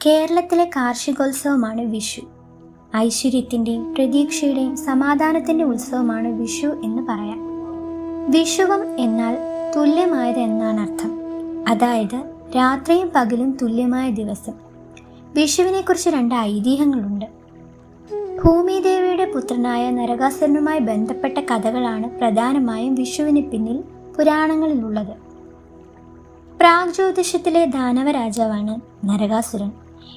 കേരളത്തിലെ കാർഷികോത്സവമാണ് വിഷു. ഐശ്വര്യത്തിൻ്റെയും പ്രതീക്ഷയുടെയും സമാധാനത്തിൻ്റെ ഉത്സവമാണ് വിഷു എന്ന് പറയാം. വിഷുവം എന്നാൽ തുല്യമായത് എന്നാണ് അർത്ഥം. അതായത് രാത്രിയും പകലും തുല്യമായ ദിവസം. വിഷുവിനെക്കുറിച്ച് രണ്ട് ഐതിഹ്യങ്ങളുണ്ട്. ഭൂമിദേവിയുടെ പുത്രനായ നരകാസുരനുമായി ബന്ധപ്പെട്ട കഥകളാണ് പ്രധാനമായും വിഷുവിന് പിന്നിൽ പുരാണങ്ങളിലുള്ളത്. പ്രാഗ്ജ്യോതിഷത്തിലെ ദാനവ രാജാവാണ് നരകാസുരൻ.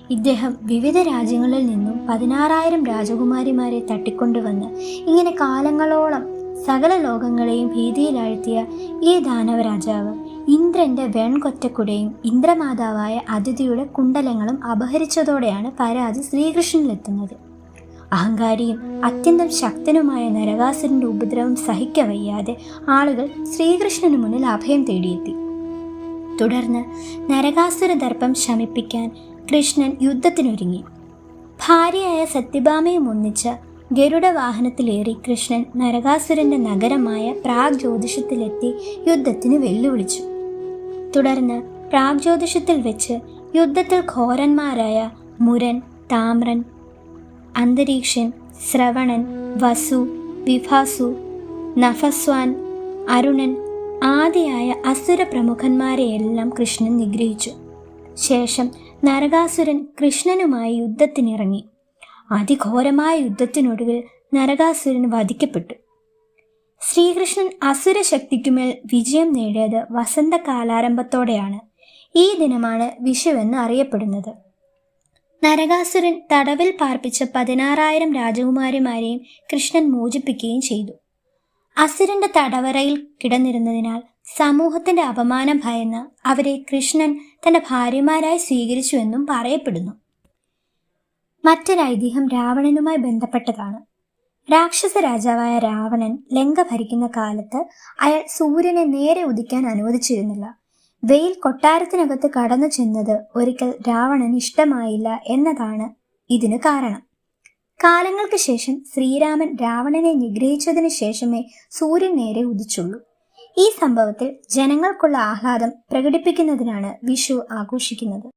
ഇദ്ദേഹം വിവിധ രാജ്യങ്ങളിൽ നിന്നും 16,000 രാജകുമാരിമാരെ തട്ടിക്കൊണ്ടുവന്ന് ഇങ്ങനെ കാലങ്ങളോളം സകല ലോകങ്ങളെയും ഭീതിയിലാഴ്ത്തിയ ഈ ദാനവ രാജാവ് ഇന്ദ്രന്റെ വെൺകൊറ്റക്കുടയും ഇന്ദ്രമാതാവായ അതിഥിയുടെ കുണ്ടലങ്ങളും അപഹരിച്ചതോടെയാണ് പരാതി ശ്രീകൃഷ്ണനിലെത്തുന്നത്. അഹങ്കാരിയും അത്യന്തം ശക്തനുമായ നരകാസുരന്റെ ഉപദ്രവം സഹിക്കവയ്യാതെ ആളുകൾ ശ്രീകൃഷ്ണന് മുന്നിൽ അഭയം തേടിയെത്തി. തുടർന്ന് നരകാസുര ദർപ്പം ശമിപ്പിക്കാൻ കൃഷ്ണൻ യുദ്ധത്തിനൊരുങ്ങി. ഭാര്യയായ സത്യഭാമയും ഒന്നിച്ച് ഗരുഡ വാഹനത്തിലേറി കൃഷ്ണൻ നരകാസുരന്റെ നഗരമായ പ്രാഗ്ജ്യോതിഷത്തിലെത്തി യുദ്ധത്തിന് വെല്ലുവിളിച്ചു. തുടർന്ന് പ്രാഗ്ജ്യോതിഷത്തിൽ വെച്ച് യുദ്ധത്തിൽ ഘോരന്മാരായ മുരൻ, താമ്രൻ, അന്തരീക്ഷൻ, ശ്രവണൻ, വസു, വിഭാസു, നഫസ്വാൻ, അരുണൻ ആദിയായ അസുര പ്രമുഖന്മാരെയെല്ലാം കൃഷ്ണൻ നിഗ്രഹിച്ചു. ശേഷം നരകാസുരൻ കൃഷ്ണനുമായി യുദ്ധത്തിനിറങ്ങി. അതിഘോരമായ യുദ്ധത്തിനൊടുവിൽ നരകാസുരൻ വധിക്കപ്പെട്ടു. ശ്രീകൃഷ്ണൻ അസുര ശക്തിക്കുമേൽ വിജയം നേടിയത് വസന്തകാലാരംഭത്തോടെയാണ്. ഈ ദിനമാണ് വിഷുവെന്ന് അറിയപ്പെടുന്നത്. നരകാസുരൻ തടവിൽ പാർപ്പിച്ച 16,000 രാജകുമാരിമാരെയും കൃഷ്ണൻ മോചിപ്പിക്കുകയും ചെയ്തു. അസുരന്റെ തടവറയിൽ കിടന്നിരുന്നതിനാൽ സമൂഹത്തിന്റെ അപമാനം ഭയന്ന് അവരെ കൃഷ്ണൻ തന്റെ ഭാര്യമാരായി സ്വീകരിച്ചുവെന്നും പറയപ്പെടുന്നു. മറ്റൊരു ഐതിഹ്യം രാവണനുമായി ബന്ധപ്പെട്ടതാണ്. രാക്ഷസ രാജാവായ രാവണൻ ലങ്ക ഭരിക്കുന്ന കാലത്ത് അയാൾ സൂര്യനെ നേരെ ഉദിക്കാൻ അനുവദിച്ചിരുന്നില്ല. വെയിൽ കൊട്ടാരത്തിനകത്ത് കടന്നു ചെന്നത് ഒരിക്കൽ രാവണന് ഇഷ്ടമായില്ല എന്നതാണ് ഇതിന് കാരണം. കാലങ്ങൾക്ക് ശേഷം ശ്രീരാമൻ രാവണനെ നിഗ്രഹിച്ചതിന് ശേഷമേ സൂര്യൻ നേരെ ഉദിച്ചുള്ളൂ. ഈ സംഭവത്തിൽ ജനങ്ങൾക്കുള്ള ആഹ്ലാദം പ്രകടിപ്പിക്കുന്നതിനാണ് വിഷു ആഘോഷിക്കുന്നത്.